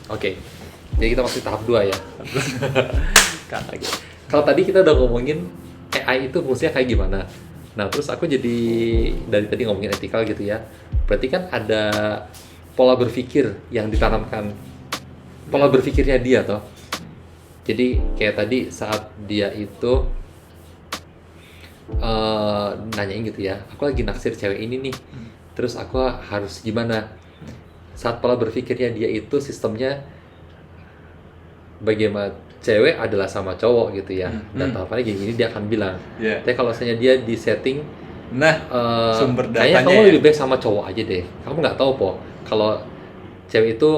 Oke. Jadi kita masih tahap 2 ya. Oke. Kalau tadi kita udah ngomongin AI itu fungsinya kayak gimana. Nah, terus aku jadi dari tadi ngomongin etikal gitu ya. Berarti kan ada pola berpikir yang ditanamkan. Pola berpikirnya dia toh. Jadi kayak tadi saat dia itu nanyain gitu ya, aku lagi naksir cewek ini nih, terus aku harus gimana? Saat pola berpikirnya dia itu sistemnya bagaimana cewek adalah sama cowok gitu ya, dan tahapannya gini dia akan bilang. Tapi kalau misalnya dia di setting, sumber kayaknya datanya kamu ya? lebih baik sama cowok aja deh. Kamu nggak tahu po, kalau cewek itu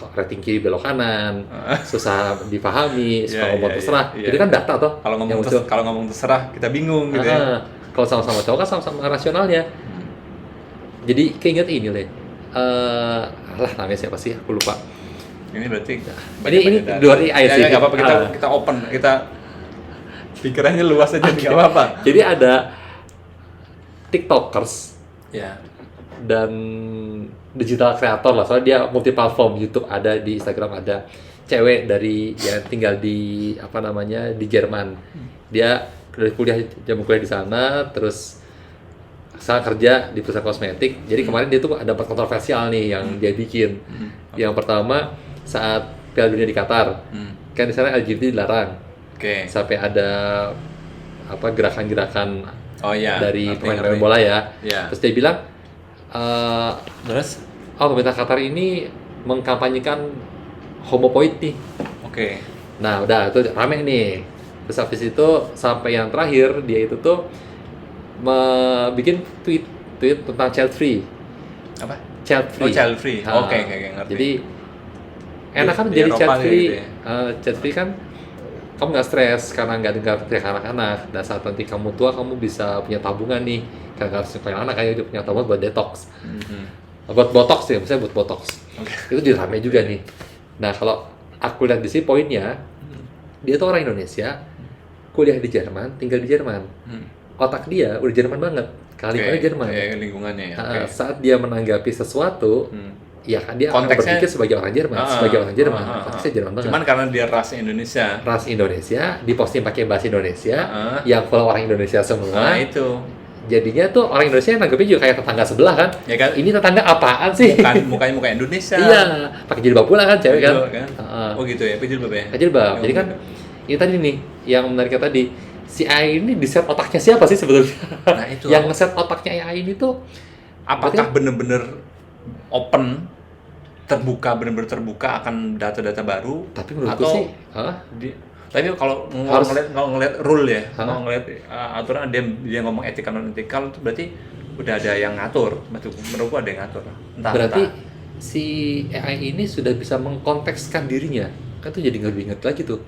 rating kiri belok kanan, susah dipahami, suka ngomong terserah. Itu kan data toh. Kalau ngomong terserah kita bingung gitu ya. Kalau sama-sama cowok kan sama-sama rasionalnya. Jadi keinget ini Le. Alah namanya siapa sih? Aku lupa. Ini berarti ini luar AI sih. Nggak apa-apa, kita open, kita pikirannya luas aja, nggak apa-apa. Jadi ada TikTokers Ya. dan digital creator lah, soalnya dia multi platform, YouTube ada, di Instagram ada. Cewek dari yang tinggal di di Jerman. Dia jamu kuliah di sana, terus sekarang kerja di perusahaan kosmetik. Jadi kemarin dia tuh ada 4 kontroversial nih yang dia bikin. Yang pertama saat Piala Dunia di Qatar, kan di sana LGBT dilarang. Sampai ada gerakan-gerakan dari pemain bola ya. Terus dia bilang, pemerintah Qatar ini mengkampanyekan homopoid nih. Nah udah itu rame nih. Terus habis itu sampai yang terakhir dia itu tuh bikin tweet tentang child free. Apa? Child free. Child free. Oke, ngerti. Jadi enak kan jadi child free. Gitu ya? Child free kan kamu nggak stres karena nggak dengar teriak anak-anak. Dan saat nanti kamu tua, kamu bisa punya tabungan nih. Karena nggak harus nyukain anak, kayak dia punya tabungan buat detox. Buat botox ya, misalnya buat botox. Itu jadi rame juga nih. Nah kalau aku lihat di sini poinnya, dia tuh orang Indonesia, kuliah di Jerman, tinggal di Jerman. Otak dia udah Jerman banget, kalimatnya Jerman. Lingkungannya ya. Saat dia menanggapi sesuatu, ya kan dia akan berpikir sebagai orang Jerman, konteksnya Jerman banget. Cuman karena dia ras Indonesia, diposting pakai bahasa Indonesia, yang follow orang Indonesia semua. Itu. Jadinya tuh orang Indonesia nanggapnya juga kayak tetangga sebelah kan. Ya kan? Ini tetangga apaan sih? Mukanya muka Indonesia. Iya, pakai jilbab pula kan cewek kan. Oh gitu ya, pakai jilbab ya. Pakai jilbab. Jadi kan ini tadi nih yang menariknya tadi, si AI ini di-set otaknya siapa sih sebetulnya? Nah, itu. Yang nge-set otaknya AI ini tuh apakah bener-bener open, bener-bener terbuka akan data-data baru? Tapi menurutku sih, tapi kalau ngeliat rule ya, kalau ngeliat aturan, dia ngomong etikal non etikal, itu berarti udah ada yang ngatur. Menurutku ada yang ngatur. Berarti si AI ini sudah bisa mengkontekskan dirinya, kan tuh jadi nggak inget lagi tuh.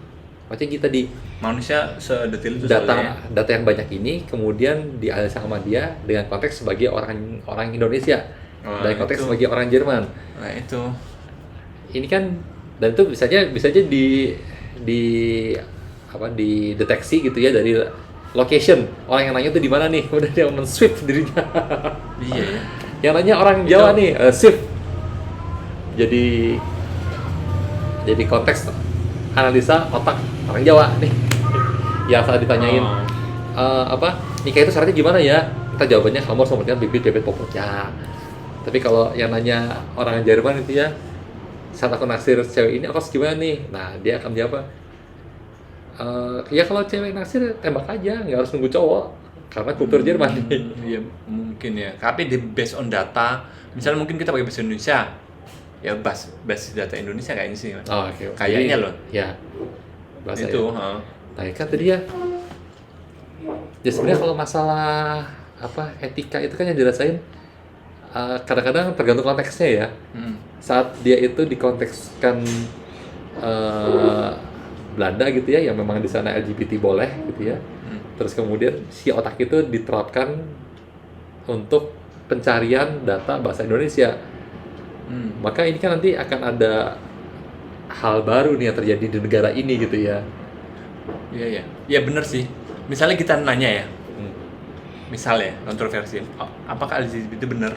Maksudnya kita di manusia sedetil itu data yang banyak ini kemudian dialihkan sama dia dengan konteks sebagai orang Indonesia, dari konteks sebagai orang Jerman. Nah itu. Ini kan, dan itu bisa aja dideteksi gitu ya dari location orang yang nanya itu di mana nih, kemudian dia men-sweep dirinya. Iya ya. Yang nanya orang Jawa nih, shift. Jadi konteks analisa otak orang Jawa nih. Yang saat ditanyain nikah itu syaratnya gimana ya? Kita jawabannya kamu harus memberikan bibit pokoknya. Tapi kalau yang nanya orang Jerman itu ya, saat aku naksir cewek ini, aku harus gimana nih? Nah, dia akan jawab, ya kalau cewek naksir tembak aja, nggak harus nunggu cowok, karena kultur Jerman. Iya mungkin ya. Tapi based on data, misalnya mungkin kita pakai bahasa Indonesia, ya basis data Indonesia kayak ini sih. Kayaknya loh. Ya. Bahasa itu. Ya. Nah, kan tadi ya. Ya sebenarnya kalau masalah etika itu kan yang dirasain kadang-kadang tergantung konteksnya ya. Saat dia itu dikontekskan Belanda gitu ya, yang memang di sana LGBT boleh gitu ya. Terus kemudian si otak itu diterapkan untuk pencarian data bahasa Indonesia. Maka ini kan nanti akan ada hal baru nih yang terjadi di negara ini gitu ya. Iya. Ya bener sih. Misalnya kita nanya ya, misal ya kontroversi, apakah LGBT itu benar?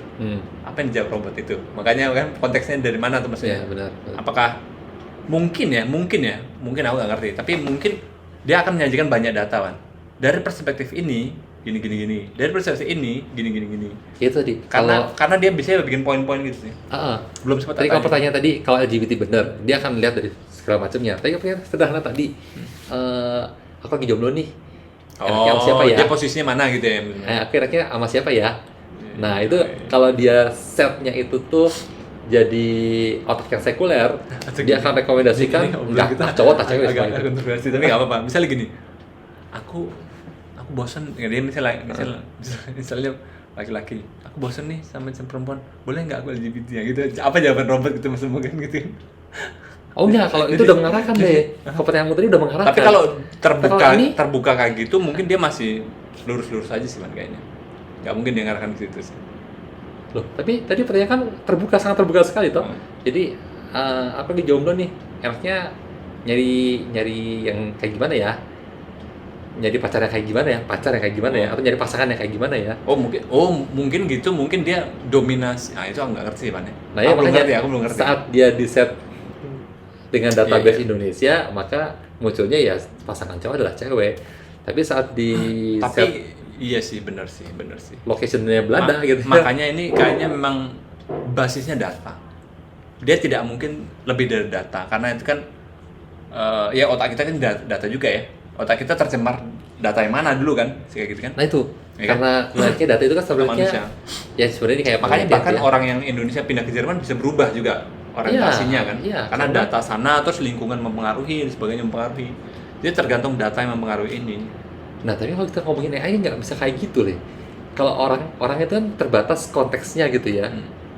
Apa yang dijawab robot itu? Makanya kan konteksnya dari mana tuh maksudnya? Benar. Apakah mungkin aku nggak ngerti, tapi mungkin dia akan menyajikan banyak data kan. Dari perspektif ini gini, dari perspektif ini gini. Itu tadi. Karena dia bisa bikin poin-poin gitu sih. Belum sempat. Tadi kalau pertanyaan tadi kalau LGBT benar, dia akan lihat dari segala macamnya. Tapi sederhana tadi, aku lagi jomblo nih. Enaknya sama siapa ya? Dia posisinya mana gitu ya? Akhirnya sama siapa ya? Nah itu kalau dia setnya itu tuh jadi otak yang sekuler, dia akan rekomendasikan cowok tak cewek. Agak kontroversi tapi nggak apa-apa. Misalnya gini, aku bosan, ya dia misalnya laki-laki, aku bosan nih sama perempuan, boleh nggak aku LGBT ya gitu? Apa jawaban robot gitu mas mungkin gitu? Oh enggak, kalau itu udah mengarahkan deh. Pertanyaanmu tadi udah mengarahkan. Tapi kalau terbuka kayak gitu, mungkin dia masih lurus-lurus aja sih man kayaknya. Nggak mungkin dia ngarahkan ke situ sih. Loh, tapi tadi pertanyaan kan sangat terbuka sekali toh. Jadi aku lagi jomblo nih, enaknya nyari yang kayak gimana ya? Nyari pacar yang kayak gimana ya? Atau nyari pasangan yang kayak gimana ya? Mungkin gitu, mungkin dia dominasi. Nah itu aku nggak ngerti sih man. Nah ya Aku belum ngerti. Saat dia di set dengan database Indonesia, maka munculnya ya pasangan cowok adalah cewek. Tapi saat di set iya sih, benar sih. Locationnya Belanda gitu. Makanya ini kayaknya memang basisnya data. Dia tidak mungkin lebih dari data, karena itu kan ya otak kita kan data juga ya. Otak kita tercemar data yang mana dulu kan, kayak gitu kan? Nah itu, ya karena kan? Data itu kan sebenarnya ya sebenarnya kayak makanya bahkan orang yang Indonesia pindah ke Jerman bisa berubah juga orientasinya kan, karena data sana terus lingkungan mempengaruhi dan sebagainya mempengaruhi. Jadi tergantung data yang mempengaruhi ini. Nah tapi kalau kita ngomongin AI nggak bisa kayak gitu deh. Kalau orang itu kan terbatas konteksnya gitu ya,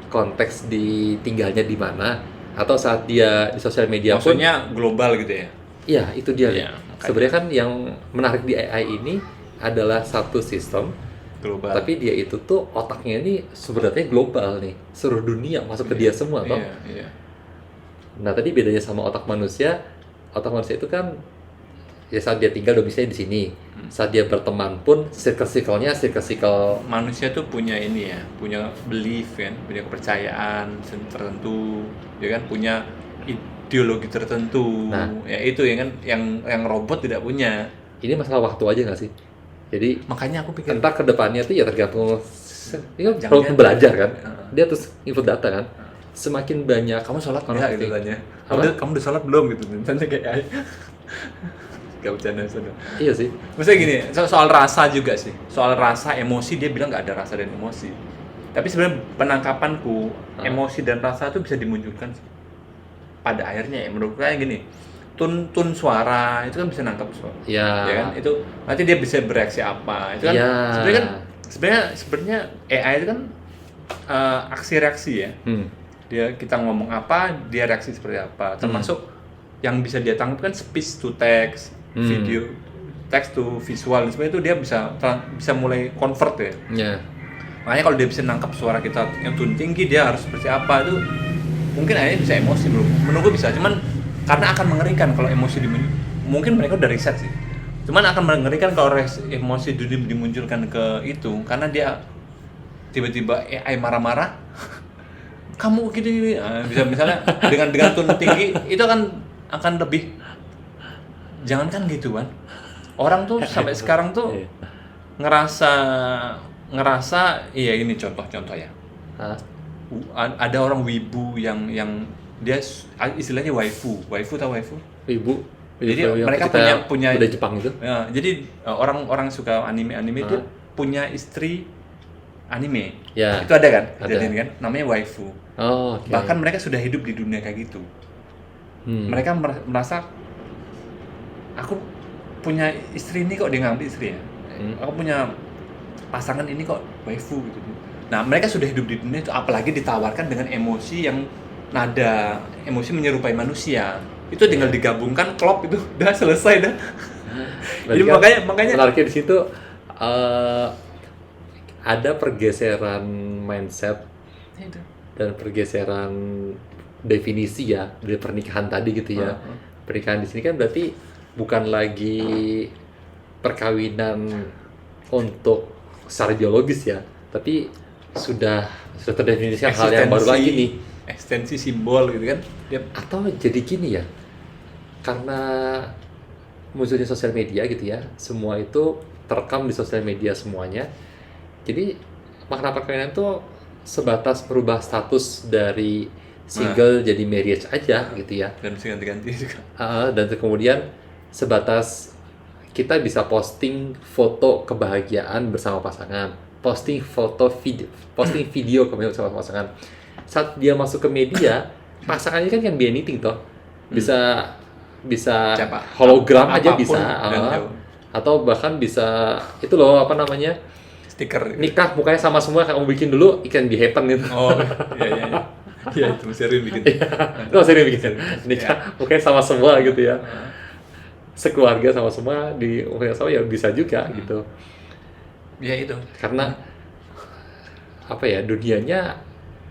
konteks di tinggalnya di mana atau saat dia di sosial media maksudnya global gitu ya. Iya itu dia. Ya, sebenarnya kan yang menarik di AI ini adalah satu sistem global. Tapi dia itu tuh otaknya ini sebenarnya global nih, seluruh dunia masuk ke dia semua toh. Iya. Nah tadi bedanya sama otak manusia itu kan ya saat dia tinggal domisilinya di sini, saat dia berteman pun circle manusia tuh punya ini ya, punya belief kan, punya kepercayaan tertentu, ya kan, punya ideologi tertentu. Nah, ya itu ya kan yang robot tidak punya. Ini masalah waktu aja nggak sih? Jadi makanya aku pikir entar kedepannya tuh ya tergantung. Ini kan kalau belajar kan, dia terus input data kan. Semakin banyak kamu sholat nggak gitu tanya. Kamu udah sholat belum gitu? Tanya kayak AI. Gak bercanda sudah. Iya sih. Maksudnya gini, soal rasa juga sih. Soal rasa, emosi, dia bilang nggak ada rasa dan emosi. Tapi sebenarnya penangkapanku, emosi dan rasa itu bisa dimunculkan pada akhirnya ya. Menurut saya gini, tun suara itu kan bisa nangkap suara. Iya. Ya kan? Itu nanti dia bisa bereaksi apa. Itu kan sebenarnya AI itu kan aksi reaksi ya. Kita ngomong apa, dia reaksi seperti apa. Termasuk yang bisa dia tangkap kan speech to text, video, text to visual, sebenarnya itu dia bisa mulai convert ya. Yeah. Makanya kalau dia bisa nangkap suara kita yang tone tinggi, dia harus seperti apa itu mungkin akhirnya bisa emosi bro. Menurutku bisa, cuman karena akan mengerikan kalau emosi mungkin mereka udah riset sih. Cuman akan mengerikan kalau emosi dimunculkan ke itu, karena dia tiba-tiba AI marah-marah, kamu gini, bisa misalnya dengan tone tinggi itu akan lebih, jangankan gitu kan, orang tuh sampai sekarang tuh ngerasa iya ini contoh ya. Ada orang wibu yang dia istilahnya waifu tau waifu? Wibu. Jadi mereka punya udah Jepang itu. Ya, jadi orang suka anime itu punya istri anime. Ya. Itu ada kan? Kejadian kan? Namanya waifu. Oh, okay. Bahkan mereka sudah hidup di dunia kayak gitu. Mereka merasa aku punya istri ini kok dia ngambil istri ya. Aku punya pasangan ini kok waifu gitu. Nah, mereka sudah hidup di dunia itu, apalagi ditawarkan dengan emosi yang nada emosi menyerupai manusia. Itu tinggal digabungkan, klop itu udah selesai dah. Jadi makanya menariknya di situ ada pergeseran mindset dan pergeseran definisi ya dari pernikahan tadi gitu ya. Pernikahan di sini kan berarti bukan lagi perkawinan untuk secara biologis ya, tapi sudah terdefinisikan hal yang baru lagi nih. Ekstensi simbol gitu kan. Atau jadi gini ya, karena munculnya sosial media gitu ya, semua itu terekam di sosial media semuanya. Jadi makna perkawinan itu sebatas merubah status dari single jadi marriage aja gitu ya. Dan bisa ganti-ganti juga. Dan kemudian sebatas kita bisa posting foto kebahagiaan bersama pasangan, posting video kebahagiaan bersama pasangan. Saat dia masuk ke media, pasangannya kan be anything toh, bisa Siapa? hologram aja Apapun bisa, dan atau bahkan bisa itu loh apa namanya, stiker nikah mukanya sama semua, kamu bikin dulu it can be happen gitu. Oh iya iya itu sering bikin. Itu sering bikin nikah mukanya sama semua gitu ya, sekeluarga sama semua di mukanya sama ya bisa juga gitu. Ya itu Karena apa ya, dunia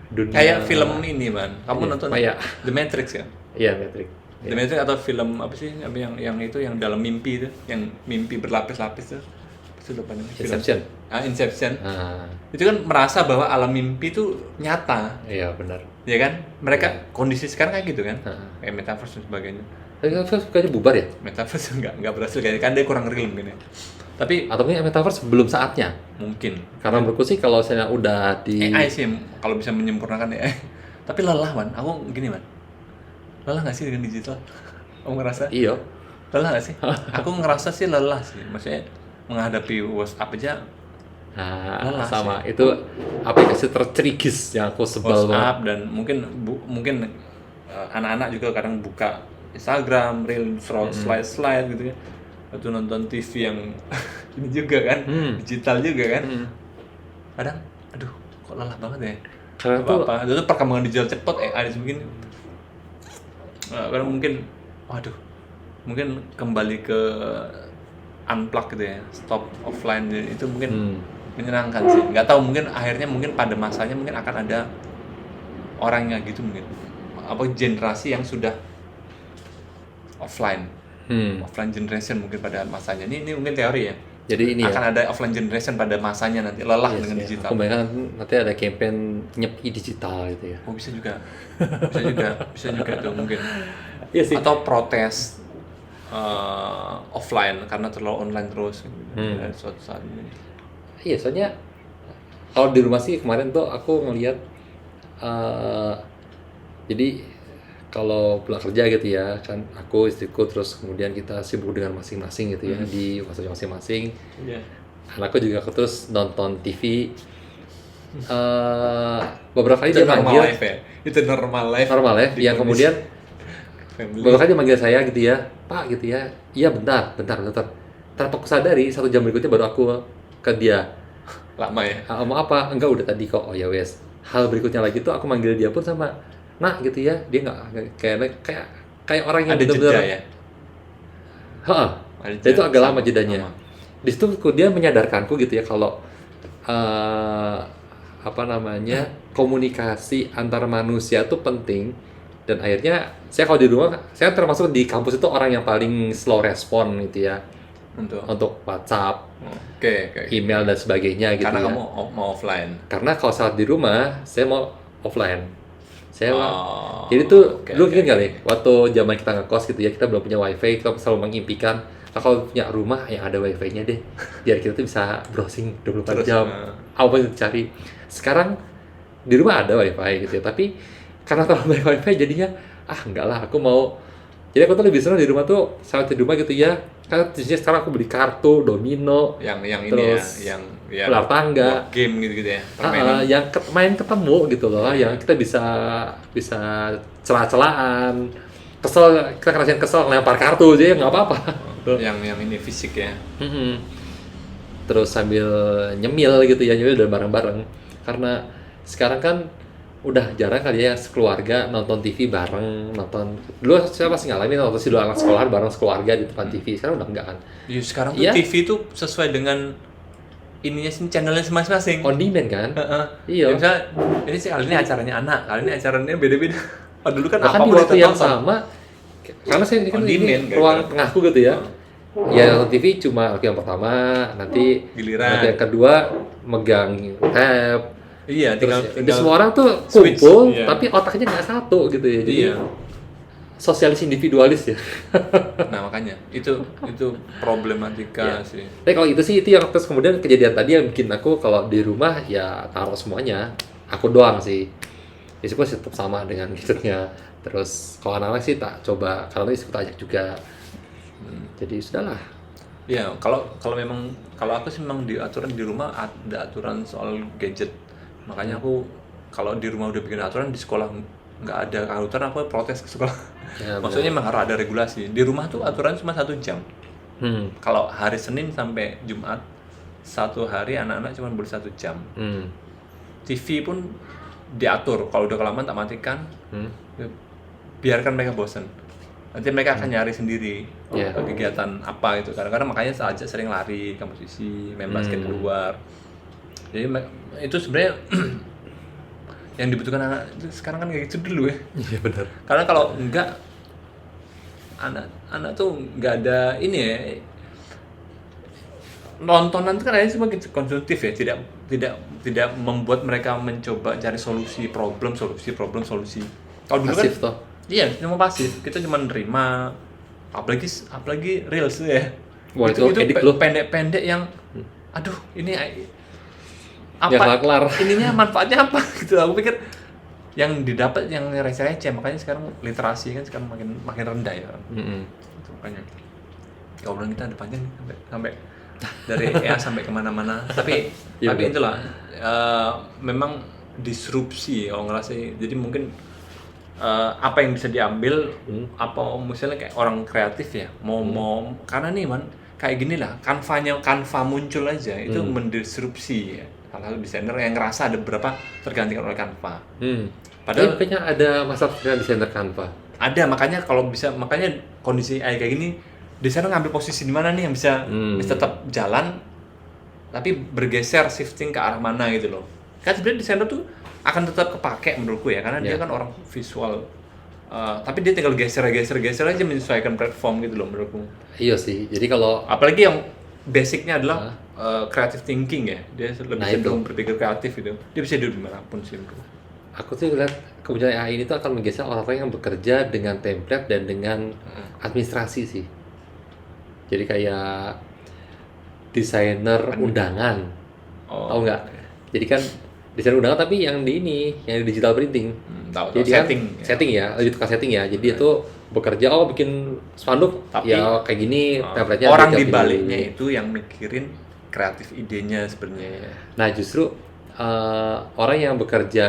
kayak film ini man, kamu nonton kayak The Matrix kan? iya Matrix. The Matrix atau film apa sih yang itu yang dalam mimpi itu, yang mimpi berlapis-lapis tuh, itu lupa namanya. Inception. Inception. Itu kan merasa bahwa alam mimpi itu nyata. Iya benar. Ya kan? Mereka kondisi sekarang kayak gitu kan? Kayak metaverse dan sebagainya. Tapi Metaverse kayaknya bubar ya? Metaverse nggak berhasil kayaknya, kan dia kurang real mungkin ya. Tapi Atau mungkin Metaverse belum saatnya? mungkin. Karena menurutku sih kalau saya udah di AI sih kalau bisa menyempurnakan AI. Tapi lelah man, aku gini man. Lelah nggak sih dengan digital? Kamu ngerasa? Iya. Lelah nggak sih? Aku ngerasa sih lelah sih. Maksudnya menghadapi WhatsApp aja lelah sama sih. itu aplikasi tercerigis yang aku sebel WhatsApp dan mungkin anak-anak juga kadang buka Instagram, reel, slide gitu ya. Atau nonton TV yang ini juga kan, digital juga kan. Kadang, aduh, kok lelah banget ya. Karena tuh Itu perkembangan digital cepat, AI mungkin. Kadang mungkin, waduh, mungkin kembali ke unplug gitu ya, stop offline itu mungkin menyenangkan sih. Nggak tahu, mungkin akhirnya mungkin pada masanya mungkin akan ada orangnya gitu mungkin. Apa generasi yang sudah offline. Offline generation mungkin pada masanya. Ini mungkin teori ya. jadi ini akan ada offline generation pada masanya nanti, lelah dengan digital. Aku bayangkan nanti ada campaign nyepi digital gitu ya. Oh bisa juga tuh mungkin. Iya sih. Atau protes offline karena terlalu online terus. Suatu saat ini. Iya, soalnya kalau di rumah sih kemarin tuh aku ngelihat jadi kalau pulang kerja gitu ya, kan aku, istriku, terus kemudian kita sibuk dengan masing-masing gitu ya di waktunya masing-masing. Anakku juga terus nonton TV. Beberapa kali Itu dia normal manggil, life ya? Itu normal life. normal ya, di yang kondisi kemudian family. beberapa kali dia manggil saya gitu ya, Pak gitu ya, iya bentar. Tanpa aku sadari, 1 jam berikutnya baru aku ke dia. Lama ya? Mau apa? Enggak, udah tadi kok. Oh ya wes. Hal berikutnya lagi tuh aku manggil dia pun sama Nak gitu ya, dia nggak kayak orang yang Ada jeda benar-benar ya? Ada Dan itu jeda agak lama sama- jedanya. sama. Di situ dia menyadarkanku gitu ya kalau komunikasi antar manusia tuh penting. Dan akhirnya saya kalau di rumah, saya termasuk di kampus itu orang yang paling slow respon gitu ya untuk WhatsApp, Oke. email dan sebagainya gitu. Karena ya. kamu mau offline. Karena kalau saat di rumah saya mau offline. Saya Oh, jadi tuh oke, lu oke, ingat nggak oke. nih waktu zaman kita ngekos gitu ya, kita belum punya wifi, kita selalu mengimpikan kalau punya rumah yang ada wifi-nya deh, biar kita tuh bisa browsing 24 Terus, jam apa yang dicari. Sekarang di rumah ada wifi gitu ya, tapi karena terlalu banyak wifi jadinya enggak lah, aku mau. Jadi aku tuh lebih senang di rumah tuh saat di rumah gitu ya. Karena sekarang aku beli kartu, domino, yang ini terus ya, yang ular tangga, board game gitu ya, permainan. yang main ketemu gitu loh, yang kita bisa celah-celahan, kita ngerasain kesel ngelempar kartu aja ya nggak apa-apa. yang ini fisik ya. Terus sambil nyemil gitu ya, nyemil dan bareng-bareng. Karena sekarang kan udah jarang kali ya sekeluarga nonton TV bareng, dulu saya pasti ngalamin nonton si dua anak sekolah bareng sekeluarga di depan TV. Sekarang udah enggak kan? Iya, sekarang tuh Iya. TV tuh sesuai dengan ininya sih, channelnya masing-masing. On demand kan? Iya. Ya, misalnya ini sih kali ini acaranya anak, kali ini acaranya beda-beda. Oh, dulu kan Bahkan apa di waktu yang sama, karena saya ini kan On demand, ini ruang gitu. tengahku gitu ya. Ya nonton TV cuma waktu yang pertama, nanti Giliran. yang kedua megang tab. Iya, tinggal Semua orang tuh switch, kumpul, iya. tapi otaknya nggak satu gitu ya. Jadi Iya. sosialis individualis ya. Nah, makanya itu problematika Iya. sih. Tapi kalau itu sih, itu yang terus kemudian kejadian tadi yang bikin aku kalau di rumah ya taruh semuanya. Aku doang sih. Isiku tetap sama dengan gadgetnya. Terus kalau anak-anak sih tak coba, karena isiku tak ajak juga. Jadi sudahlah. Ya, kalau memang kalau aku sih memang di aturan di rumah ada aturan soal gadget. Makanya aku kalau di rumah udah bikin aturan, di sekolah nggak ada aturan, aku protes ke sekolah. Ya, Maksudnya memang harus ada regulasi. Di rumah tuh aturan cuma 1 jam. Hmm. Kalau hari Senin sampai Jumat, 1 hari anak-anak cuma boleh 1 jam. TV pun diatur, kalau udah kelamaan tak matikan, biarkan mereka bosan. Nanti mereka akan nyari sendiri Yeah. kegiatan apa itu. Kadang-kadang makanya saja sering lari ke musisi, main basket keluar. Jadi itu sebenarnya yang dibutuhkan anak itu sekarang kan kayak gitu dulu ya. Iya benar. Karena kalau enggak, anak tuh nggak ada ini ya, nontonan itu kan akhirnya cuma konsumtif ya, tidak membuat mereka mencoba cari solusi. Kalau dulu kan Pasif toh. iya, cuma pasif, kita cuma nerima, apalagi reels ya. Wah, itu edik loh. Pendek-pendek yang aduh ini Ya, kelar-kelar. ininya manfaatnya apa gitu. Aku pikir yang didapat yang receh-receh, makanya sekarang literasi kan sekarang makin rendah ya. Itu makanya obrolan kita ada panjang nih, sampai dari ya sampai kemana-mana. Tapi Ya, tapi betul. itulah memang disrupsi kalau ngerasa. Jadi mungkin apa yang bisa diambil, apa misalnya kayak orang kreatif ya mau karena nih man kayak gini lah, Canva muncul aja itu mendisrupsi ya. Hal-hal desainer yang ngerasa ada beberapa tergantikan oleh Canva. Padahal kayaknya ada masalah dengan desainer Canva. ada, makanya kalau bisa, makanya kondisi kayak gini desainer ngambil posisi di mana nih yang bisa tetap jalan tapi bergeser, shifting ke arah mana gitu loh. Kan sebenarnya desainer tuh akan tetap kepake menurutku ya, karena dia kan orang visual. Tapi dia tinggal geser aja menyesuaikan platform gitu loh menurutku. Iya sih. Jadi kalau Apalagi yang basicnya adalah creative thinking ya, dia lebih cenderung berpikir kreatif gitu. Dia bisa hidup dimanapun sih menurutku. aku tuh lihat kemudian AI ini tuh akan menggeser orang-orang yang bekerja dengan template dan dengan administrasi sih. Jadi kayak desainer undangan, tahu nggak? Jadi kan desainer undangan tapi yang di digital printing. Tahu, Jadi setting, kan setting ya, lebih ke setting ya. Jadi itu bekerja, bikin spanduk, Tapi, ya kayak gini, template-nya orang detail di gini. baliknya itu yang mikirin kreatif idenya sebenarnya. Nah justru orang yang bekerja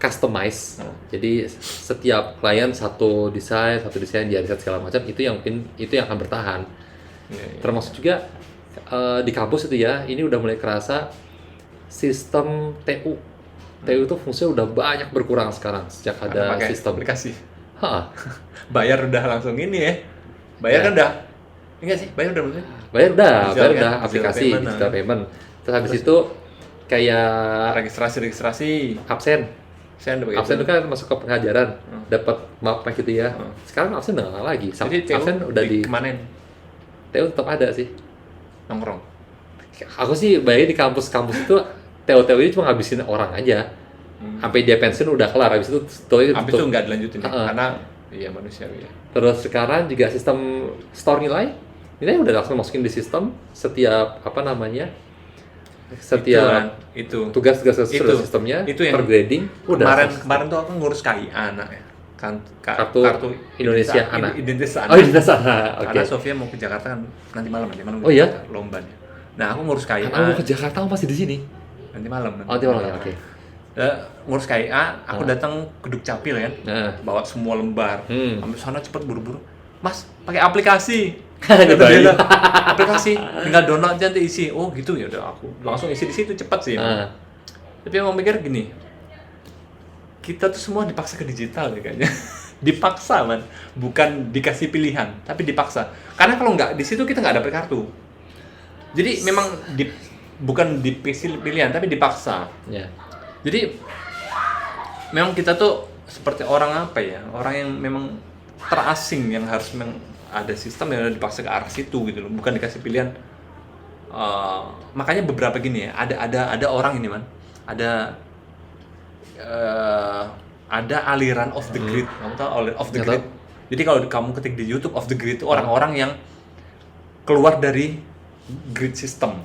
customize. Jadi setiap klien satu desain dia riset segala macam, itu yang akan bertahan. Termasuk juga di kampus itu ya, ini udah mulai kerasa sistem TU. TU itu fungsinya udah banyak berkurang sekarang sejak ada pakai sistem aplikasi. Hah, Bayar udah langsung ini ya. Bayar kan udah. Enggak sih, bayar udah belum sih? bayar Digital kan? udah Digital aplikasi payment, digital payment. Terus habis itu kayak Registrasi. absen. Saya udah pakai Absen itu. itu kan masuk ke pengajaran, dapat map gitu ya. Sekarang absen udah nggak lagi. Jadi TU Absen udah di kemanin TU tetap ada sih. nongkrong. Aku sih bayangin di kampus-kampus itu TU ini cuma ngabisin orang aja. Sampai dia pensiun udah kelar, habis itu TU Habis itu nggak dilanjutin ya, Heeh. karena iya manusiawi ya. Terus sekarang juga sistem store nilai udah langsung masukin di sistem setiap setiap itu tugas-tugas Itu. sudah sistemnya Itu yang per grading udah kemarin tuh aku ngurus KIA anak ya. Kartu Indonesia anak. identitas anak. Oh, identitas anak. Oke. Karena Sofia mau ke Jakarta kan nanti malam Oh, iya? lombanya. Nah, aku ngurus KIA Aku mau ke Jakarta, aku masih di sini. nanti malam. Oh, di mana? Oke. Ngurus KIA, aku datang ke Dukcapil kan. Nah. Bawa semua lembar. Hmm. Sampai sana cepet buru-buru. Mas, pakai aplikasi. Ada bayi. Aplikasi, tinggal download aja nanti isi. Oh, gitu ya udah aku langsung isi di situ cepat sih. Ah. Tapi yang mau mikir gini, kita tuh semua dipaksa ke digital ya kayaknya. Dipaksa man, bukan dikasih pilihan, tapi dipaksa. Karena kalau nggak di situ kita nggak dapet kartu. Jadi memang bukan dipilih pilihan, tapi dipaksa. Ya. Jadi memang kita tuh seperti orang apa ya? Orang yang memang terasing yang harus memang ada sistem yang dipaksa ke arah situ gitu loh, bukan dikasih pilihan. makanya beberapa gini ya, ada orang ini man, ada aliran off the grid. Kamu tahu aliran off the Nggak grid? Jadi kalau kamu ketik di YouTube off the grid itu orang-orang yang keluar dari grid system,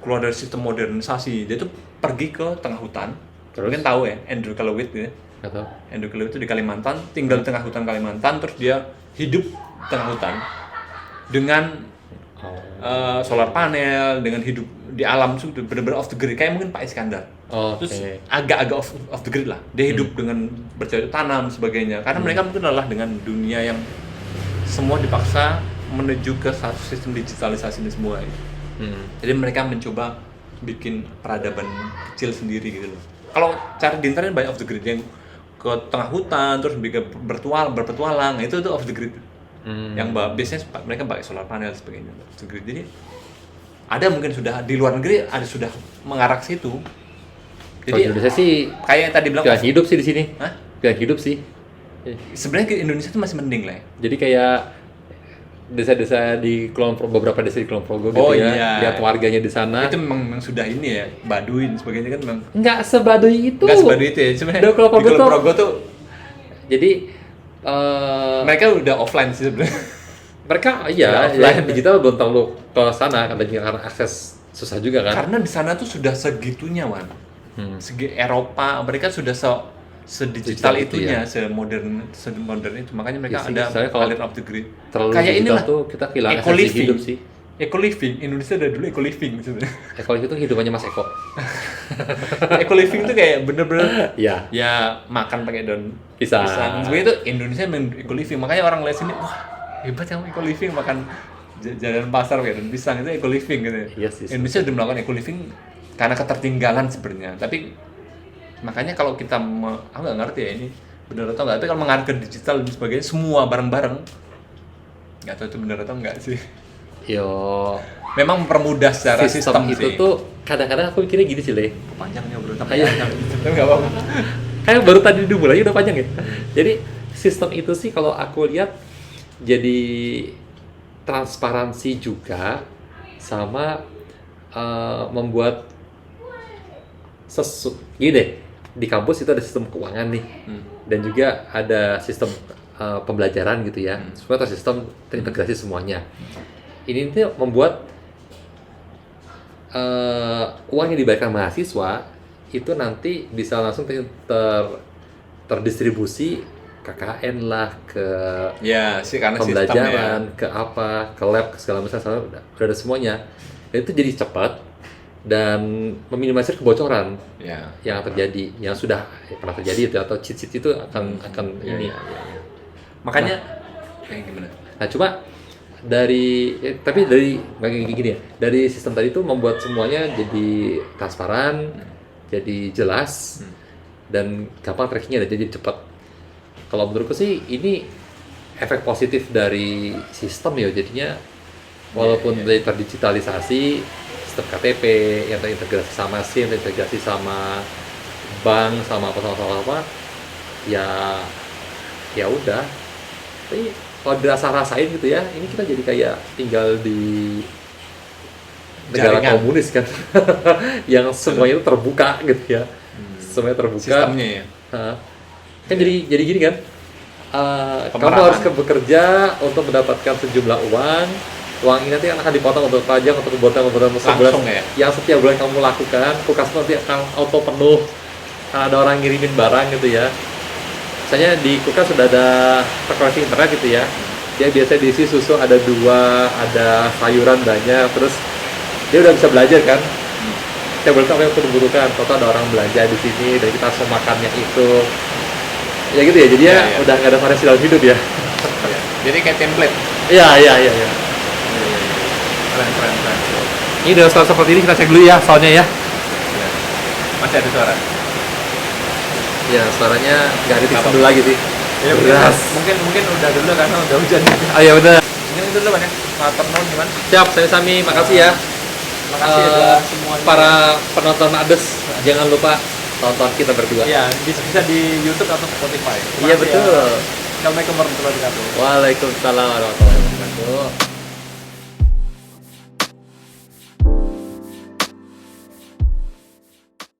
keluar dari sistem modernisasi. Dia tuh pergi ke tengah hutan. Terus? Mungkin tahu ya Andrew Kalawit gitu ya. Nggak tahu. Andrew Kalawit itu di Kalimantan, tinggal di tengah hutan Kalimantan, terus dia hidup di tengah hutan dengan solar panel, dengan hidup di alam itu benar-benar off the grid, kayak mungkin Pak Iskandar. Terus agak-agak off the grid lah. Dia hidup dengan bercocok tanam sebagainya. Karena mereka mungkin lelah dengan dunia yang semua dipaksa menuju ke satu sistem digitalisasi ini semua. Jadi mereka mencoba bikin peradaban kecil sendiri gitu loh. Kalau cari di internet banyak off the grid yang ke tengah hutan terus berpetualang, itu off the grid. Yang biasanya mereka pakai solar panel dan sebagainya. Off the grid. Jadi ada mungkin sudah di luar negeri ada sudah mengarah ke situ. Jadi Indonesia sih kayak yang tadi bilang pilihan hidup sih di sini. Hah? Pilihan hidup sih. Sebenarnya ke Indonesia itu masih mending lah ya. Jadi kayak desa-desa di Kulon Progo, beberapa desa di Kulon Progo gitu iya. lihat warganya di sana. Itu memang sudah ini ya, Baduy dan sebagainya kan memang. Nggak sebaduy itu. Nggak sebaduy itu ya, sebenarnya. Di Kulon Progo tuh. Jadi mereka udah offline sih sebenarnya. Mereka ya digital belum terlalu ke sana karena akses susah juga kan. Karena di sana tuh sudah segitunya Wan. Segi Eropa, mereka sudah sedigital itunya, semodern itu. Makanya mereka ada aliran off the grid. Kayak inilah tuh kita kehilangan esensi hidup sih. Eco living, Indonesia udah dulu eco living sebenarnya. Eco living itu hidupannya Mas Eko. Eco living itu kayak bener-bener ya makan pakai daun pisang. Sebenarnya itu Indonesia main eco living. Makanya orang lihat sini, wah hebat yang eco living, makan jalan pasar pakai daun pisang, itu eco living gitu. Yes, Indonesia udah melakukan eco living karena ketertinggalan sebenarnya. Tapi makanya kalau kita aku nggak ngerti ya ini benar atau nggak, tapi kalau mengarah ke digital dan sebagainya semua bareng-bareng, nggak tahu itu benar atau nggak sih. Memang mempermudah secara sistem itu sih. tuh kadang-kadang aku mikirnya gini sih Le. Panjangnya bro, tapi nggak apa-apa. Kayak baru tadi dimulai udah panjang ya. Jadi sistem itu sih kalau aku lihat jadi transparansi juga sama membuat gini deh, di kampus itu ada sistem keuangan nih, dan juga ada sistem pembelajaran gitu ya, semua sistem terintegrasi semuanya. Ini tuh membuat uang yang dibayarkan mahasiswa itu nanti bisa langsung terdistribusi KKN lah ke karena pembelajaran, ke apa, ke lab, ke segala macam, udah ada semuanya. Dan itu jadi cepat dan meminimalisir kebocoran yang terjadi, yang sudah pernah terjadi itu, atau cheat itu akan ini. Makanya gimana? Nah cuma tapi dari gini ya, dari sistem tadi itu membuat semuanya jadi transparan, jadi jelas, dan gampang trackingnya, dan jadi cepat. Kalau menurutku sih ini efek positif dari sistem ya, jadinya walaupun dari terdigitalisasi, sistem KTP yang terintegrasi sama SIM, terintegrasi sama bank, sama apa ya udah. Tapi kalau dirasa-rasain gitu ya, ini kita jadi kayak tinggal di negara komunis kan, yang semuanya itu terbuka gitu ya, semuanya terbuka. Sistemnya ya. Kan jadi gini kan, kamu harus bekerja untuk mendapatkan sejumlah uang ini nanti akan dipotong untuk pajak, untuk kebutuhan sebulan yang setiap bulan kamu lakukan, kulkas nanti akan auto penuh karena ada orang ngirimin barang gitu ya. Misalnya di kulkas sudah ada referensi internet gitu ya, dia biasanya diisi susu ada 2, ada sayuran banyak, terus dia udah bisa belajar kan. Saya boleh tahu apa yang aku butuhkan, total ada orang belanja di sini dan kita semua makannya itu, ya gitu ya. Jadi udah nggak ada variasi dalam hidup ya. Jadi kayak template. Iya. Keren. Ini dengan suara seperti ini kita cek dulu ya soundnya ya. Masih ada suara. Ya suaranya nggak ada dulu lagi sih. Ya, mungkin udah dulu karena udah hujan. Ya udah. Ini dulu banyak. Matur nuwun gimana? Siap, saya Sami, makasih ya. Makasih ya semuanya. Para penonton Ades, jangan lupa tonton kita berdua. Iya, bisa di YouTube atau Spotify. Iya betul. Assalamualaikum warahmatullahi wabarakatuh. Waalaikumsalam warahmatullahi wabarakatuh.